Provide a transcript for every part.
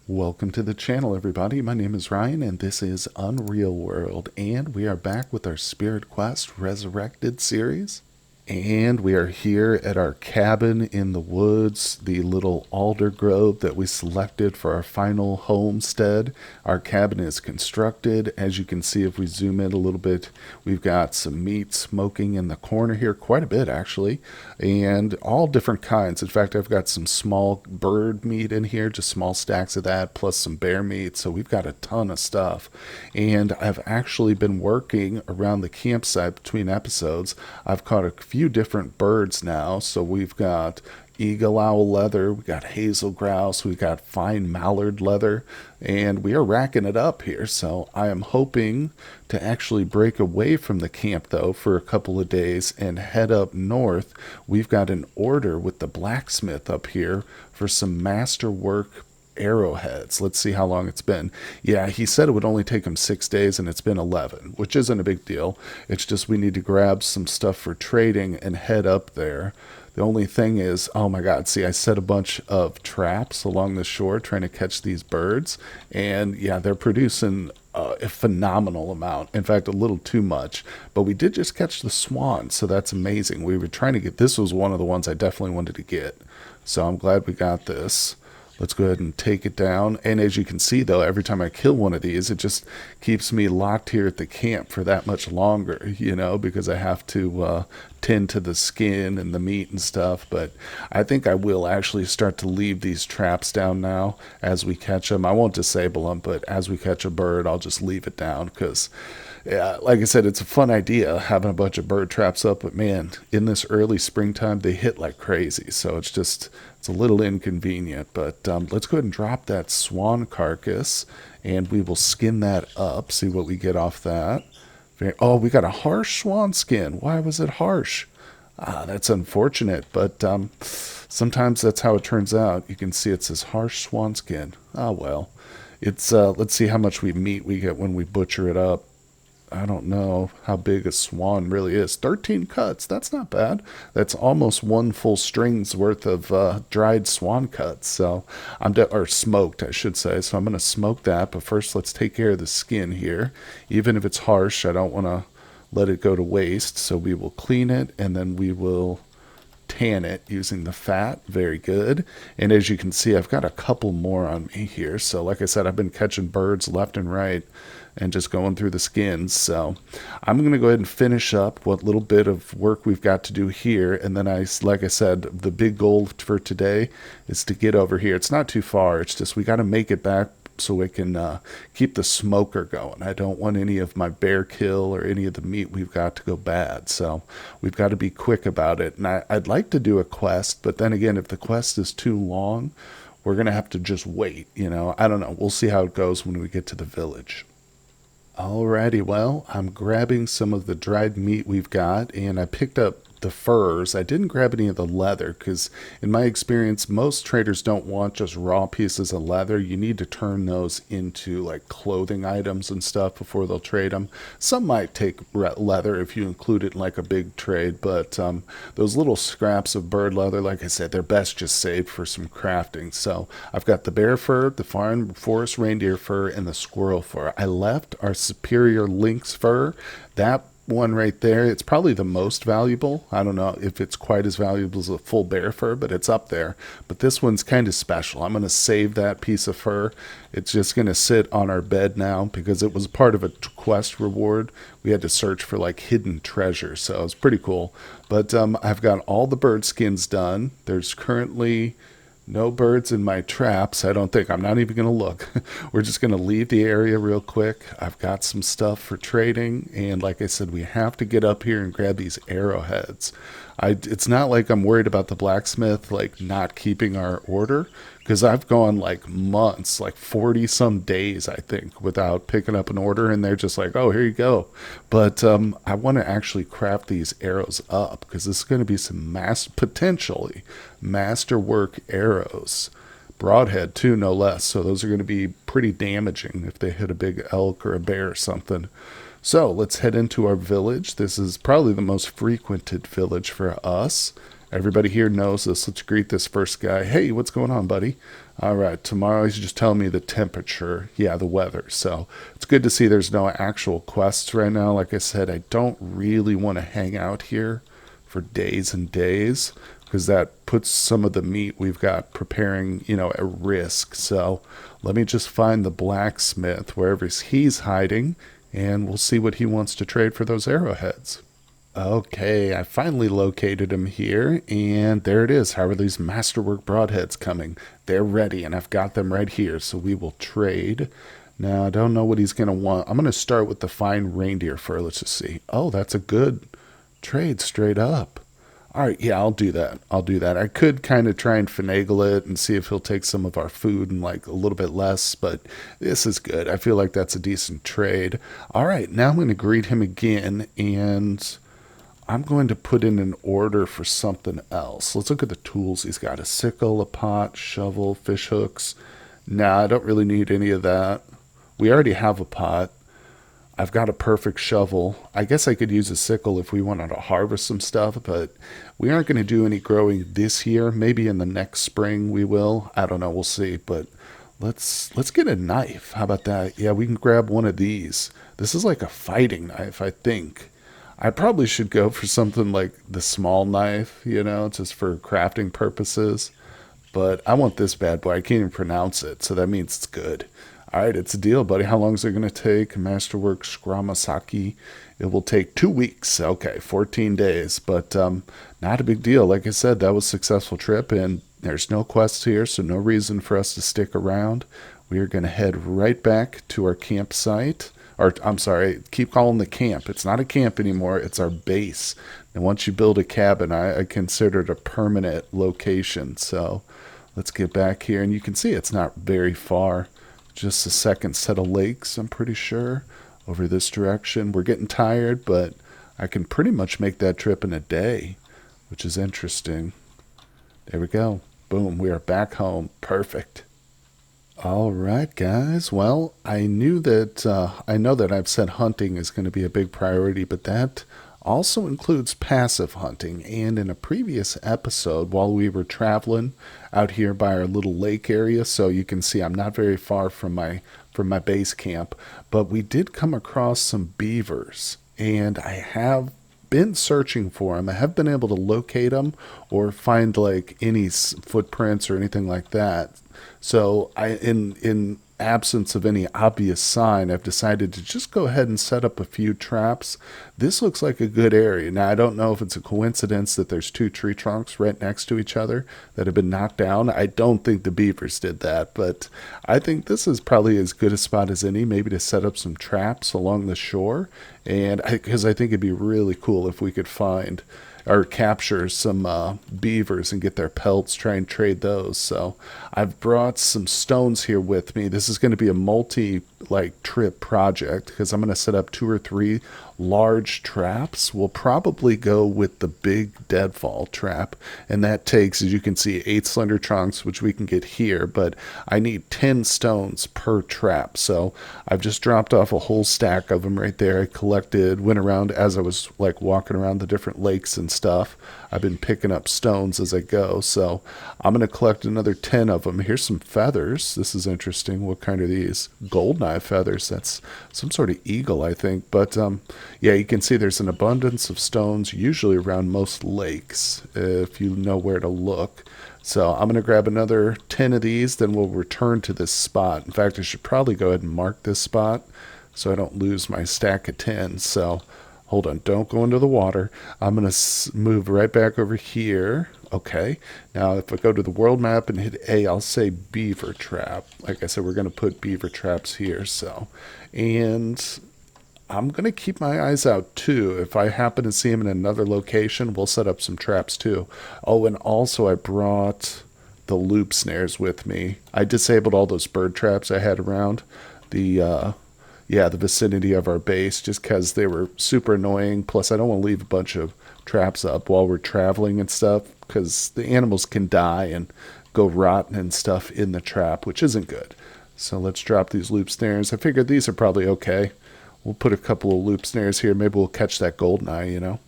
Welcome to the channel, everybody. My name is Ryan, and this is Unreal World, and we are back with our Spirit Quest Resurrected series. And we are here at our cabin in the woods, the little alder grove that we selected for our final homestead. Our cabin is constructed. As you can see, if we zoom in a little bit, we've got some meat smoking in the corner here, quite a bit actually, and all different kinds. In fact, I've got some small bird meat in here, just small stacks of that, plus some bear meat. So we've got a ton of stuff. And I've actually been working around the campsite between episodes. I've caught a few different birds now. So we've got eagle owl leather, we got hazel grouse, we got fine mallard leather, and we are racking it up here. So I am hoping to actually break away from the camp though for a couple of days and head up north. We've got an order with the blacksmith up here for some masterwork arrowheads. Let's see how long it's been. Yeah, he said it would only take him 6 days, and it's been 11, which isn't a big deal. It's just we need to grab some stuff for trading and head up there. The only thing is, oh my God, see, I set a bunch of traps along the shore trying to catch these birds, and yeah, they're producing a phenomenal amount. In fact, a little too much. But we did just catch the swan, so that's amazing. We were trying to get, this was one of the ones I definitely wanted to get. So I'm glad we got this. Let's go ahead and take it down. And as you can see, though, every time I kill one of these, it just keeps me locked here at the camp for that much longer, because I have to tend to the skin and the meat and stuff. But I think I will actually start to leave these traps down now as we catch them. I won't disable them, but as we catch a bird, I'll just leave it down because, yeah, like I said, it's a fun idea having a bunch of bird traps up, but man, in this early springtime, they hit like crazy. So it's a little inconvenient, but let's go ahead and drop that swan carcass and we will skin that up, see what we get off that. Oh, we got a harsh swan skin. Why was it harsh? That's unfortunate, but sometimes that's how it turns out. You can see it says harsh swan skin. Ah, well. Let's see how much meat we get when we butcher it up. I don't know how big a swan really is. 13 cuts. That's not bad. That's almost one full string's worth of dried swan cuts. So or smoked, I should say. So I'm going to smoke that. But first, let's take care of the skin here. Even if it's harsh, I don't want to let it go to waste. So we will clean it and then we will tan it using the fat. Very good. And as you can see, I've got a couple more on me here. So like I said, I've been catching birds left and right and just going through the skins. So I'm going to go ahead and finish up what little bit of work we've got to do here. And then like I said, the big goal for today is to get over here. It's not too far. It's just we got to make it back so we can keep the smoker going. I don't want any of my bear kill or any of the meat we've got to go bad. So we've got to be quick about it. And I'd like to do a quest, but then again, if the quest is too long, we're going to have to just wait. I don't know. We'll see how it goes when we get to the village. Alrighty, well, I'm grabbing some of the dried meat we've got, and I picked up the furs. I didn't grab any of the leather because in my experience, most traders don't want just raw pieces of leather. You need to turn those into like clothing items and stuff before they'll trade them. Some might take leather if you include it in like a big trade, but those little scraps of bird leather, like I said, they're best just saved for some crafting. So I've got the bear fur, the fine forest reindeer fur, and the squirrel fur. I left our superior lynx fur. That one right there, it's probably the most valuable. I don't know if it's quite as valuable as a full bear fur, but it's up there. But this one's kind of special. I'm going to save that piece of fur. It's just going to sit on our bed now because it was part of a quest reward. We had to search for like hidden treasure, so it's pretty cool. But I've got all the bird skins done. There's currently no birds in my traps. I don't think. I'm not even going to look. We're just going to leave the area real quick. I've got some stuff for trading. And like I said, we have to get up here and grab these arrowheads. It's not like I'm worried about the blacksmith like not keeping our order, because I've gone like months, like 40 some days, I think, without picking up an order, and they're just like, oh, here you go. But I want to actually craft these arrows up because this is going to be some potentially masterwork arrows. Broadhead too, no less. So those are going to be pretty damaging if they hit a big elk or a bear or something. So let's head into our village. This is probably the most frequented village for us. Everybody here knows this. Let's greet this first guy. Hey, what's going on, buddy? All right, tomorrow he's just telling me the temperature. Yeah, the weather. So it's good to see there's no actual quests right now. Like I said, I don't really want to hang out here for days and days because that puts some of the meat we've got preparing, at risk. So let me just find the blacksmith wherever he's hiding, and we'll see what he wants to trade for those arrowheads. Okay, I finally located him here, and there it is. How are these masterwork broadheads coming? They're ready, and I've got them right here, so we will trade. Now, I don't know what he's going to want. I'm going to start with the fine reindeer fur. Let's just see. Oh, that's a good trade straight up. All right, yeah, I'll do that. I'll do that. I could kind of try and finagle it and see if he'll take some of our food and like a little bit less, but this is good. I feel like that's a decent trade. All right, now I'm going to greet him again, and I'm going to put in an order for something else. Let's look at the tools he's got. A sickle, a pot, shovel, fish hooks. Nah, I don't really need any of that. We already have a pot. I've got a perfect shovel. I guess I could use a sickle if we wanted to harvest some stuff, but we aren't going to do any growing this year. Maybe in the next spring we will. I don't know. We'll see. But let's get a knife. How about that? Yeah, we can grab one of these. This is like a fighting knife, I think. I probably should go for something like the small knife, just for crafting purposes. But I want this bad boy. I can't even pronounce it, so that means it's good. All right, it's a deal, buddy. How long is it going to take? Masterwork Scramasaki. It will take 2 weeks. Okay, 14 days, but not a big deal. Like I said, that was a successful trip, and there's no quests here, so no reason for us to stick around. We are going to head right back to our campsite. Or, I'm sorry, keep calling the camp. It's not a camp anymore. It's our base. And once you build a cabin, I consider it a permanent location. So let's get back here. And you can see it's not very far. Just a second set of lakes, I'm pretty sure, over this direction. We're getting tired, but I can pretty much make that trip in a day, which is interesting. There we go. Boom, we are back home. Perfect. All right, guys. Well, I know that I've said hunting is going to be a big priority, but that also includes passive hunting. And in a previous episode, while we were traveling out here by our little lake area, so you can see I'm not very far from my base camp, but we did come across some beavers, and I have been searching for them. I have been able to locate them or find like any footprints or anything like that. So in absence of any obvious sign, I've decided to just go ahead and set up a few traps. This looks like a good area. Now, I don't know if it's a coincidence that there's two tree trunks right next to each other that have been knocked down. I don't think the beavers did that, but I think this is probably as good a spot as any, maybe to set up some traps along the shore. And because I think it'd be really cool if we could find or capture some beavers and get their pelts, try and trade those. So I've brought some stones here with me. This is going to be a trip project because I'm going to set up 2 or 3 large traps. We'll probably go with the big deadfall trap, and that takes, as you can see, 8 slender trunks, which we can get here, but I need 10 stones per trap. So I've just dropped off a whole stack of them right there. Went around as I was like walking around the different lakes and stuff. I've been picking up stones as I go, so I'm going to collect another 10 of them. Here's some feathers. This is interesting. What kind are these? Goldeneye feathers. That's some sort of eagle, I think. But yeah, you can see there's an abundance of stones, usually around most lakes, if you know where to look. So I'm going to grab another 10 of these, then we'll return to this spot. In fact, I should probably go ahead and mark this spot so I don't lose my stack of 10. So hold on, don't go into the water. I'm going to move right back over here. Okay, now if I go to the world map and hit A, I'll say beaver trap. Like I said, we're going to put beaver traps here. So, and I'm going to keep my eyes out too. If I happen to see them in another location, we'll set up some traps too. Oh, and also I brought the loop snares with me. I disabled all those bird traps I had around the vicinity of our base just because they were super annoying. Plus, I don't want to leave a bunch of traps up while we're traveling and stuff because the animals can die and go rotten and stuff in the trap, which isn't good. So let's drop these loop snares. I figured these are probably okay. We'll put a couple of loop snares here. Maybe we'll catch that goldeneye,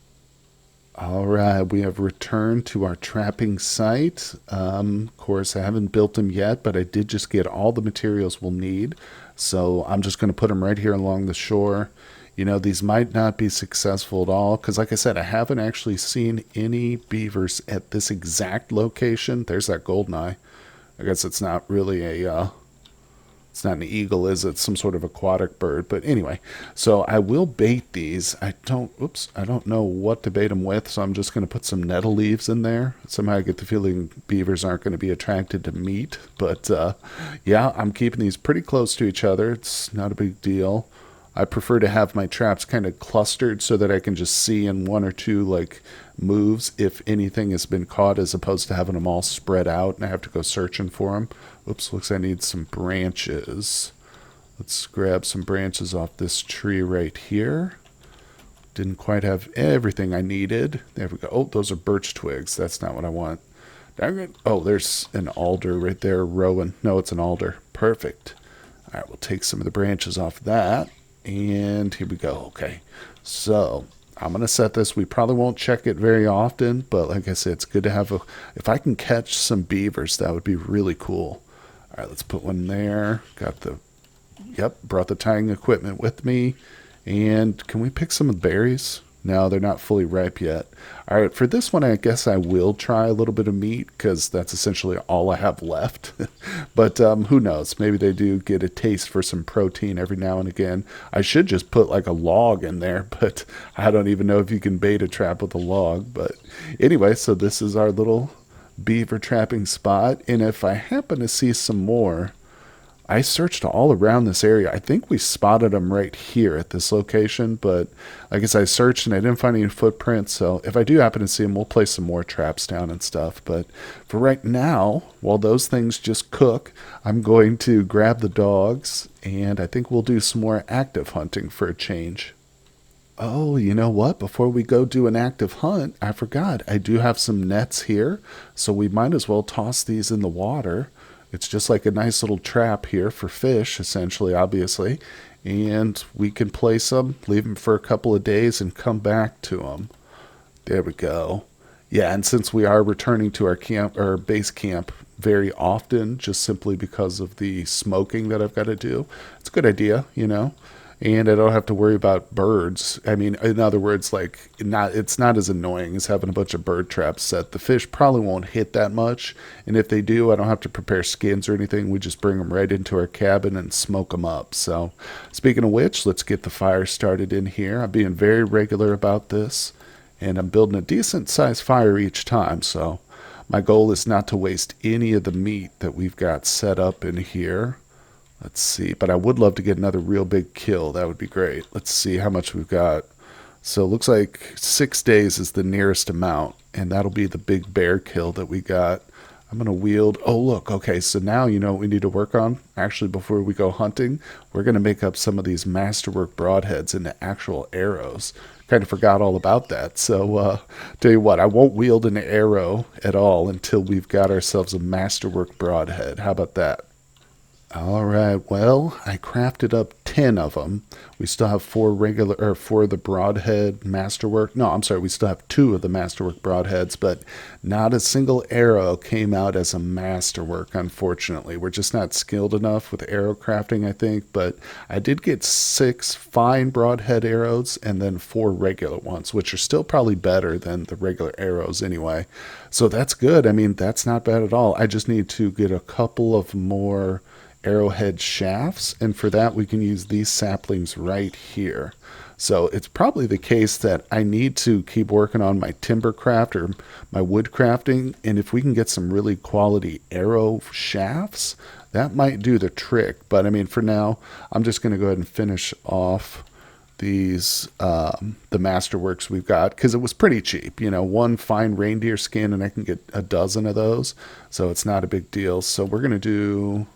All right, we have returned to our trapping site. Of course, I haven't built them yet, but I did just get all the materials we'll need. So I'm just going to put them right here along the shore. You know, these might not be successful at all because, like I said, I haven't actually seen any beavers at this exact location. There's that goldeneye. I guess it's not really it's not an eagle, is it? Some sort of aquatic bird. But anyway, so I will bait these. I don't know what to bait them with, so I'm just going to put some nettle leaves in there. Somehow I get the feeling beavers aren't going to be attracted to meat. But yeah, I'm keeping these pretty close to each other. It's not a big deal. I prefer to have my traps kind of clustered so that I can just see in one or two like moves if anything has been caught, as opposed to having them all spread out and I have to go searching for them. Oops, looks like I need some branches. Let's grab some branches off this tree right here. Didn't quite have everything I needed. There we go. Oh, those are birch twigs. That's not what I want. Dang it. Oh, there's an alder right there, Rowan. No, it's an alder. Perfect. All right, we'll take some of the branches off that. And here we go. Okay, so I'm going to set this. We probably won't check it very often, but like I said, it's good to have a... If I can catch some beavers, that would be really cool. All right, let's put one there. Got the... Yep, brought the tying equipment with me. And can we pick some of the berries? No, they're not fully ripe yet. All right, for this one, I guess I will try a little bit of meat because that's essentially all I have left. But who knows? Maybe they do get a taste for some protein every now and again. I should just put like a log in there, but I don't even know if you can bait a trap with a log. But anyway, so this is our little beaver trapping spot. And if I happen to see some more... I searched all around this area. I think we spotted them right here at this location, but I guess I searched and I didn't find any footprints. So if I do happen to see them, we'll place some more traps down and stuff. But for right now, while those things just cook, I'm going to grab the dogs and I think we'll do some more active hunting for a change. Oh, you know what? Before we go do an active hunt, I forgot. I do have some nets here, so we might as well toss these in the water. It's just like a nice little trap here for fish, essentially, obviously. And we can place them, leave them for a couple of days, and come back to them. There we go. Yeah, and since we are returning to our camp, our base camp very often, just simply because of the smoking that I've got to do, it's a good idea, you know. And I don't have to worry about birds. I mean, in other words, like it's not as annoying as having a bunch of bird traps set. The fish probably won't hit that much, and if they do, I don't have to prepare skins or anything. We just bring them right into our cabin and smoke them up. So, speaking of which, let's get the fire started in here. I'm being very regular about this, and I'm building a decent sized fire each time. So, my goal is not to waste any of the meat that we've got set up in here. Let's see, but I would love to get another real big kill. That would be great. Let's see how much we've got. So it looks like 6 days is the nearest amount, and that'll be the big bear kill that we got. I'm going to wield... Oh, look. Okay, so now you know what we need to work on? Actually, before we go hunting, we're going to make up some of these masterwork broadheads into actual arrows. Kind of forgot all about that. So, tell you what, I won't wield an arrow at all until we've got ourselves a masterwork broadhead. How about that? All right, well, I crafted up 10 of them. We still have 4 of the broadhead masterwork. No, I'm sorry, we still have 2 of the masterwork broadheads, but not a single arrow came out as a masterwork, unfortunately. We're just not skilled enough with arrow crafting, I think, but I did get 6 fine broadhead arrows and then 4 regular ones, which are still probably better than the regular arrows anyway. So that's good. I mean, that's not bad at all. I just need to get a couple of more arrowhead shafts, and for that we can use these saplings right here. So it's probably the case that I need to keep working on my timber craft or my wood crafting, and if we can get some really quality arrow shafts, that might do the trick. But I mean, for now, I'm just going to go ahead and finish off these the masterworks we've got, because it was pretty cheap, you know, 1 fine reindeer skin and I can get a dozen of those, so it's not a big deal. So we're going to do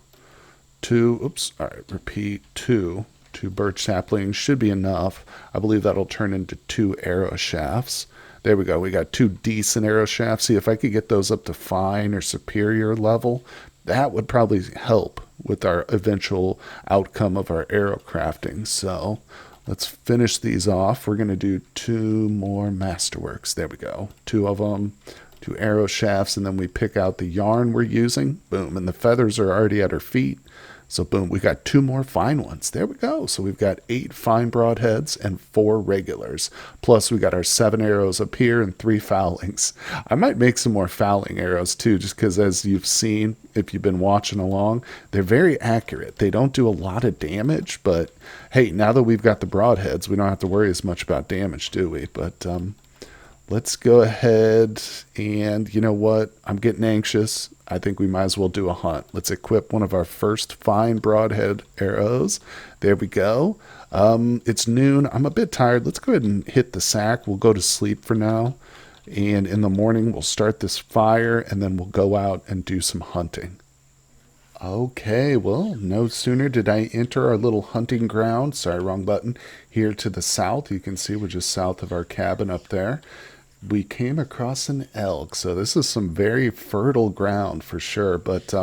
2, all right, repeat, 2 birch saplings should be enough. I believe that'll turn into 2 arrow shafts. There we go. We got 2 decent arrow shafts. See, if I could get those up to fine or superior level, that would probably help with our eventual outcome of our arrow crafting. So Let's finish these off. We're going to do 2 more masterworks. There we go. 2 of them. 2 arrow shafts, and then we pick out the yarn we're using. Boom. And the feathers are already at her feet. So boom, we got 2 more fine ones. There we go. So we've got 8 fine broadheads and 4 regulars. Plus we got our 7 arrows up here and 3 foulings. I might make some more fouling arrows too, just because as you've seen, if you've been watching along, they're very accurate. They don't do a lot of damage, but hey, now that we've got the broadheads, we don't have to worry as much about damage, do we? But let's go ahead and, you know what? I'm getting anxious. I think we might as well do a hunt. Let's equip one of our first fine broadhead arrows. There we go. It's noon. I'm a bit tired. Let's go ahead and hit the sack. We'll go to sleep for now. And in the morning, we'll start this fire, and then we'll go out and do some hunting. Okay, well, no sooner did I enter our little hunting ground. Sorry, wrong button. Here to the south. You can see we're just south of our cabin up there. We came across an elk, so this is some very fertile ground for sure. But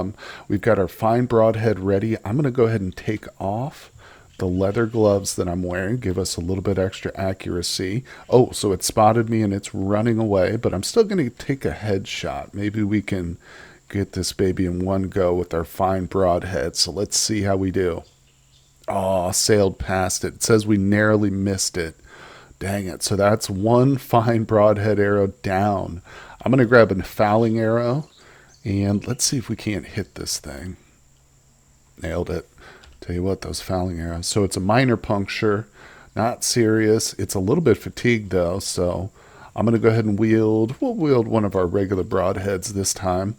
we've got our fine broadhead ready. I'm going to go ahead and take off the leather gloves that I'm wearing, give us a little bit extra accuracy. Oh, so it spotted me and it's running away, but I'm still going to take a headshot. Maybe we can get this baby in one go with our fine broadhead. So let's see how we do. Oh, sailed past it. It says we narrowly missed it. Dang it. So that's 1 fine broadhead arrow down. I'm going to grab a fouling arrow, and let's see if we can't hit this thing. Nailed it. Tell you what, those fouling arrows. So it's a minor puncture. Not serious. It's a little bit fatigued, though, so I'm going to go ahead and we'll wield one of our regular broadheads this time.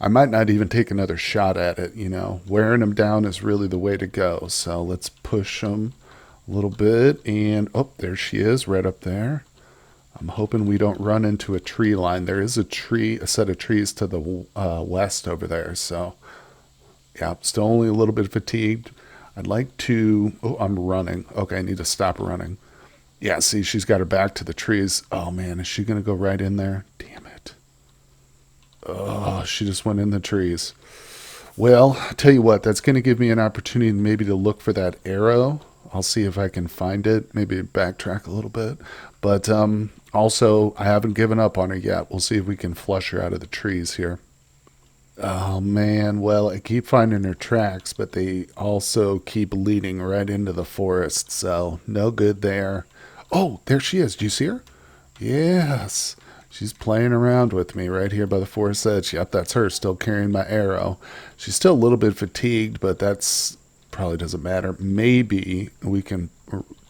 I might not even take another shot at it, you know. Wearing them down is really the way to go. So let's push them a little bit, and oh, there she is right up there. I'm hoping we don't run into a tree line. There is a set of trees to the west over there, so yeah, still only a little bit fatigued. I'd like to, oh, I'm running. Okay, I need to stop running. Yeah, see, she's got her back to the trees. Oh man, is she gonna go right in there? Damn it. Oh, she just went in the trees. Well, I tell you what, that's gonna give me an opportunity maybe to look for that arrow. I'll see if I can find it, maybe backtrack a little bit. But also, I haven't given up on her yet. We'll see if we can flush her out of the trees here. Oh, man. Well, I keep finding her tracks, but they also keep leading right into the forest. So, no good there. Oh, there she is. Do you see her? Yes. She's playing around with me right here by the forest edge. Yep, that's her still carrying my arrow. She's still a little bit fatigued, but that's probably doesn't matter. Maybe we can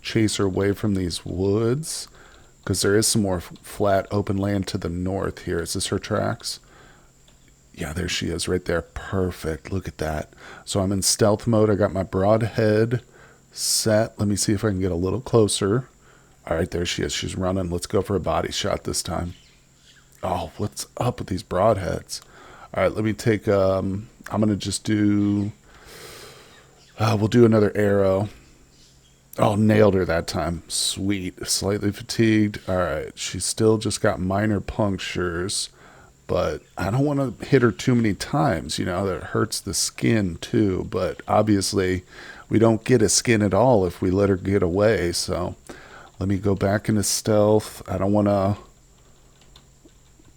chase her away from these woods because there is some more flat open land to the north here. Is this her tracks? Yeah, there she is right there. Perfect. Look at that. So I'm in stealth mode. I got my broadhead set. Let me see if I can get a little closer. All right, there she is. She's running. Let's go for a body shot this time. Oh, what's up with these broadheads? All right, let me take, I'm going to just do, we'll do another arrow. Oh, nailed her that time. Sweet. Slightly fatigued. All right, she's still just got minor punctures, but I don't want to hit her too many times. You know, that hurts the skin too, but obviously we don't get a skin at all if we let her get away, so let me go back into stealth. I don't want to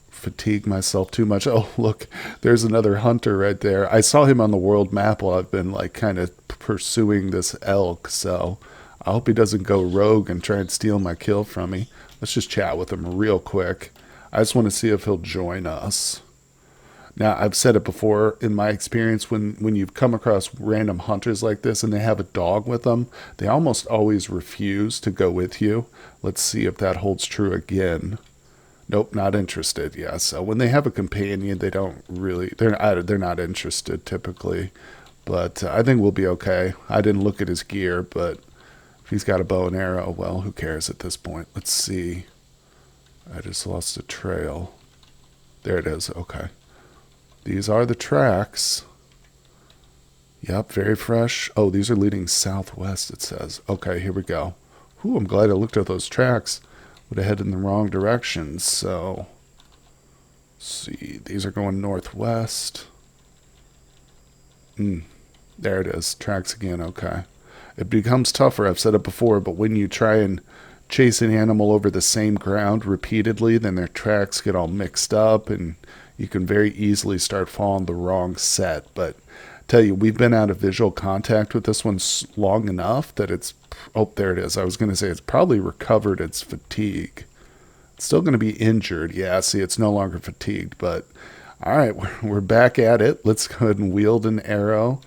fatigue myself too much. Oh, look, there's another hunter right there. I saw him on the world map while I've been like kind of pursuing this elk, so I hope he doesn't go rogue and try and steal my kill from me. Let's just chat with him real quick. I just want to see if he'll join us. Now, I've said it before, in my experience, when you've come across random hunters like this and they have a dog with them, they almost always refuse to go with you. Let's see if that holds true again. Nope, not interested. Yeah, so when they have a companion, they don't really, they're not interested typically. But I think we'll be okay. I didn't look at his gear, but if he's got a bow and arrow, well, who cares at this point? Let's see. I just lost a trail. There it is. Okay. These are the tracks. Yep, very fresh. Oh, these are leading southwest, it says. Okay, here we go. Ooh, I'm glad I looked at those tracks. Would have headed in the wrong direction, so let's see. These are going northwest. There it is. Tracks again. Okay. It becomes tougher, I've said it before, but when you try and chase an animal over the same ground repeatedly, then their tracks get all mixed up and you can very easily start following the wrong set. But I tell you, we've been out of visual contact with this one long enough that it's, oh, there it is. I was going to say it's probably recovered its fatigue. It's still going to be injured. Yeah, see, it's no longer fatigued, but all right, we're back at it. Let's go ahead and wield an arrow.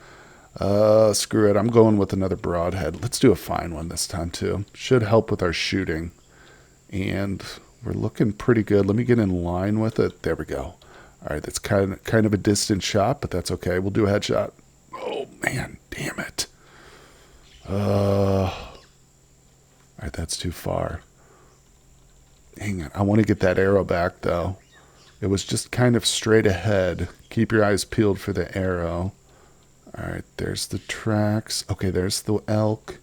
Screw it. I'm going with another broadhead. Let's do a fine one this time too. Should help with our shooting. And we're looking pretty good. Let me get in line with it. There we go. All right, that's kind of a distant shot, but that's okay. We'll do a headshot. Oh man, damn it. All right, that's too far. Dang it. I want to get that arrow back though. It was just kind of straight ahead. Keep your eyes peeled for the arrow. All right, there's the tracks. Okay, there's the elk.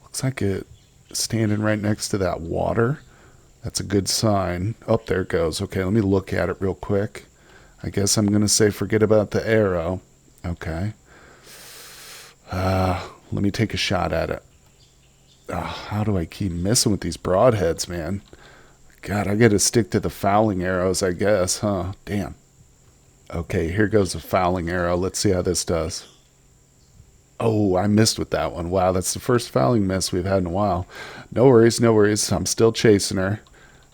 Looks like it standing right next to that water. That's a good sign. Oh, there it goes. Okay, let me look at it real quick. I guess I'm going to say forget about the arrow. Okay. Let me take a shot at it. How do I keep missing with these broadheads, man? God, I got to stick to the fouling arrows, I guess, huh? Damn. Okay, here goes a fouling arrow. Let's see how this does. Oh, I missed with that one. Wow, that's the first fouling miss we've had in a while. No worries, no worries. I'm still chasing her.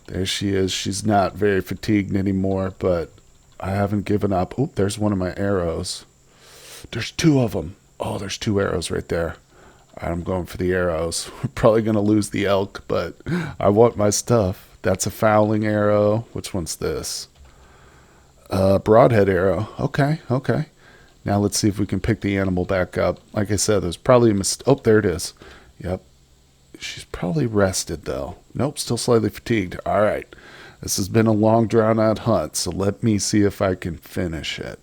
There she is. She's not very fatigued anymore, but I haven't given up. Oop, there's one of my arrows. There's two of them. Oh, there's two arrows right there. All right, I'm going for the arrows. We're probably going to lose the elk, but I want my stuff. That's a fouling arrow. Which one's this? Broadhead arrow. Okay, okay. Now let's see if we can pick the animal back up. Like I said, there's probably a mistake. Oh, there it is. Yep. She's probably rested, though. Nope, still slightly fatigued. All right. This has been a long, drawn-out hunt, so let me see if I can finish it.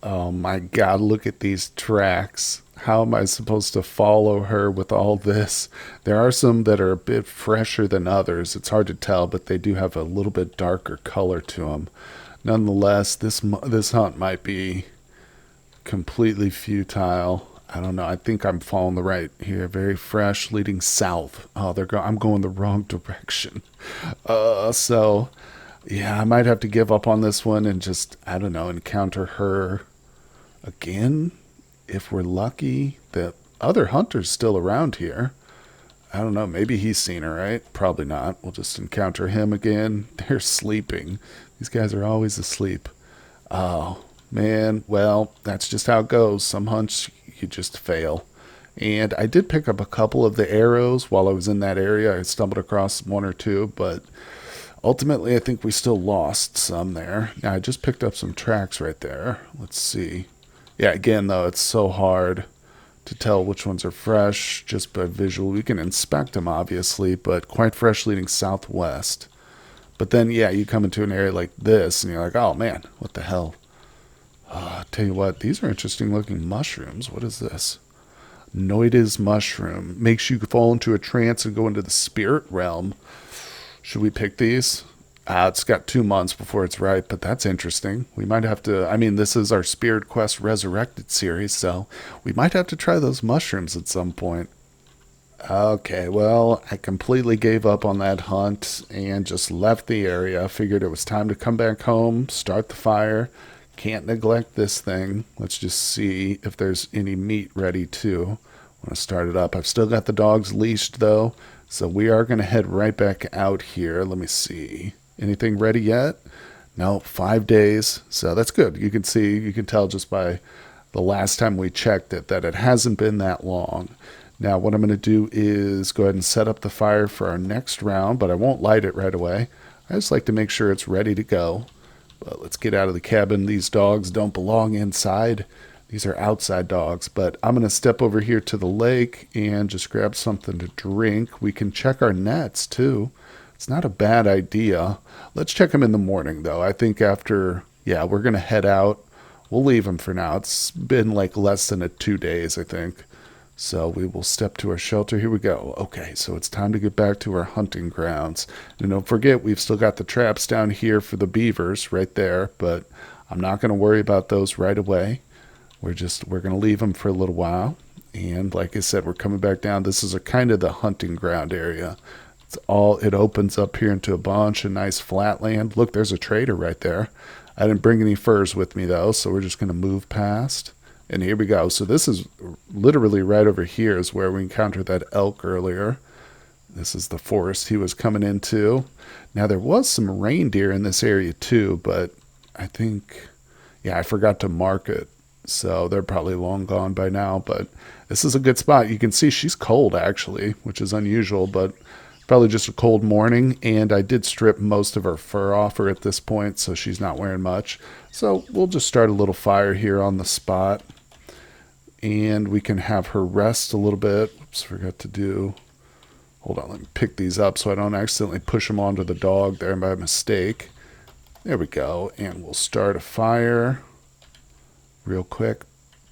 Oh, my God, look at these tracks. How am I supposed to follow her with all this? There are some that are a bit fresher than others. It's hard to tell, but they do have a little bit darker color to them. Nonetheless, this hunt might be completely futile. I don't know. I think I'm following the right here. Very fresh, leading south. Oh, I'm going the wrong direction. So yeah, I might have to give up on this one and just, I don't know, encounter her again. If we're lucky, the other hunter's still around here. I don't know. Maybe he's seen her, right? Probably not. We'll just encounter him again. They're sleeping. These guys are always asleep. Oh, man. Well, that's just how it goes. Some hunts, you just fail. And I did pick up a couple of the arrows while I was in that area. I stumbled across one or two, but ultimately I think we still lost some there. Now, I just picked up some tracks right there. Let's see. Yeah, again, though, it's so hard to tell which ones are fresh just by visual. We can inspect them, obviously, but quite fresh leading southwest. But then, yeah, you come into an area like this, and you're like, oh, man, what the hell? Tell you what, these are interesting looking mushrooms. What is this? Noides mushroom. Makes you fall into a trance and go into the spirit realm. Should we pick these? It's got 2 months before it's ripe, but that's interesting. We might have to, I mean, this is our Spirit Quest Resurrected series, so we might have to try those mushrooms at some point. Okay, well, I completely gave up on that hunt and just left the area. Figured it was time to come back home, start the fire. Can't neglect this thing. Let's just see if there's any meat ready too. I want to start it up. I've still got the dogs leashed though, so we are going to head right back out here. Let me see. Anything ready yet? No, 5 days. So that's good. You can see, you can tell just by the last time we checked it that it hasn't been that long. Now what I'm going to do is go ahead and set up the fire for our next round, but I won't light it right away. I just like to make sure it's ready to go. But let's get out of the cabin. These dogs don't belong inside. These are outside dogs. But I'm going to step over here to the lake and just grab something to drink. We can check our nets too. It's not a bad idea. Let's check them in the morning, though. I think after, yeah, we're going to head out. We'll leave them for now. It's been like less than 2 days, I think. So we will step to our shelter. Here we go. Okay, so it's time to get back to our hunting grounds. And don't forget, we've still got the traps down here for the beavers right there, but I'm not going to worry about those right away. We're going to leave them for a little while. And like I said, we're coming back down. This is a kind of the hunting ground area. It opens up here into a bunch of nice flat land. Look, there's a trader right there. I didn't bring any furs with me though, so we're just going to move past. And here we go. So this is literally right over here is where we encountered that elk earlier. This is the forest he was coming into. Now there was some reindeer in this area too, but I think, yeah, I forgot to mark it. So they're probably long gone by now, but this is a good spot. You can see she's cold actually, which is unusual, but probably just a cold morning. And I did strip most of her fur off her at this point, so she's not wearing much. So we'll just start a little fire here on the spot. And we can have her rest a little bit. Oops, forgot to do. Hold on, let me pick these up so I don't accidentally push them onto the dog there by mistake. There we go. And we'll start a fire real quick.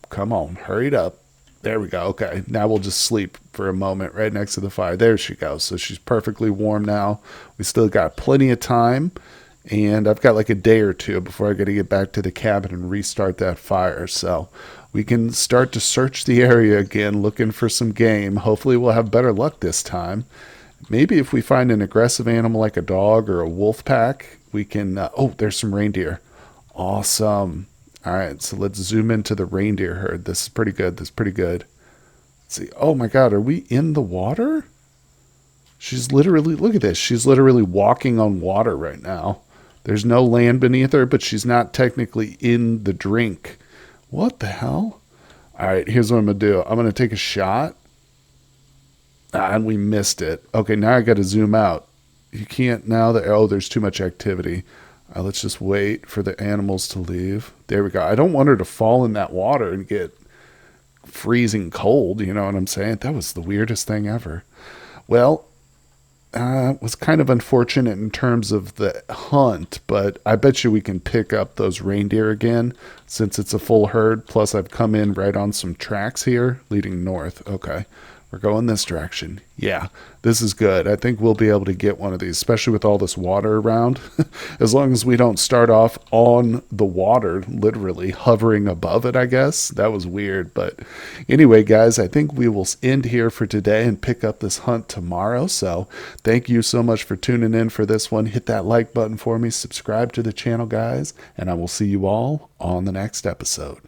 Come on, hurry it up. There we go. Okay, now we'll just sleep for a moment right next to the fire. There she goes. So she's perfectly warm now. We still got plenty of time. And I've got like a day or two before I got to get back to the cabin and restart that fire. So we can start to search the area again, looking for some game. Hopefully we'll have better luck this time. Maybe if we find an aggressive animal like a dog or a wolf pack, we can... oh, there's some reindeer. Awesome. All right, so let's zoom into the reindeer herd. This is pretty good. This is pretty good. Let's see. Oh my God, are we in the water? She's literally... look at this. She's literally walking on water right now. There's no land beneath her, but she's not technically in the drink. What the hell? All right, here's what I'm going to do. I'm going to take a shot. And we missed it. Okay, now I got to zoom out. You can't now that... oh, there's too much activity. Let's just wait for the animals to leave. There we go. I don't want her to fall in that water and get freezing cold. You know what I'm saying? That was the weirdest thing ever. Well... it was kind of unfortunate in terms of the hunt, but I bet you we can pick up those reindeer again since it's a full herd. Plus, I've come in right on some tracks here leading north. Okay, we're going this direction. Yeah, this is good. I think we'll be able to get one of these, especially with all this water around. As long as we don't start off on the water, literally hovering above it, I guess. That was weird. But anyway, guys, I think we will end here for today and pick up this hunt tomorrow. So thank you so much for tuning in for this one. Hit that like button for me. Subscribe to the channel, guys. And I will see you all on the next episode.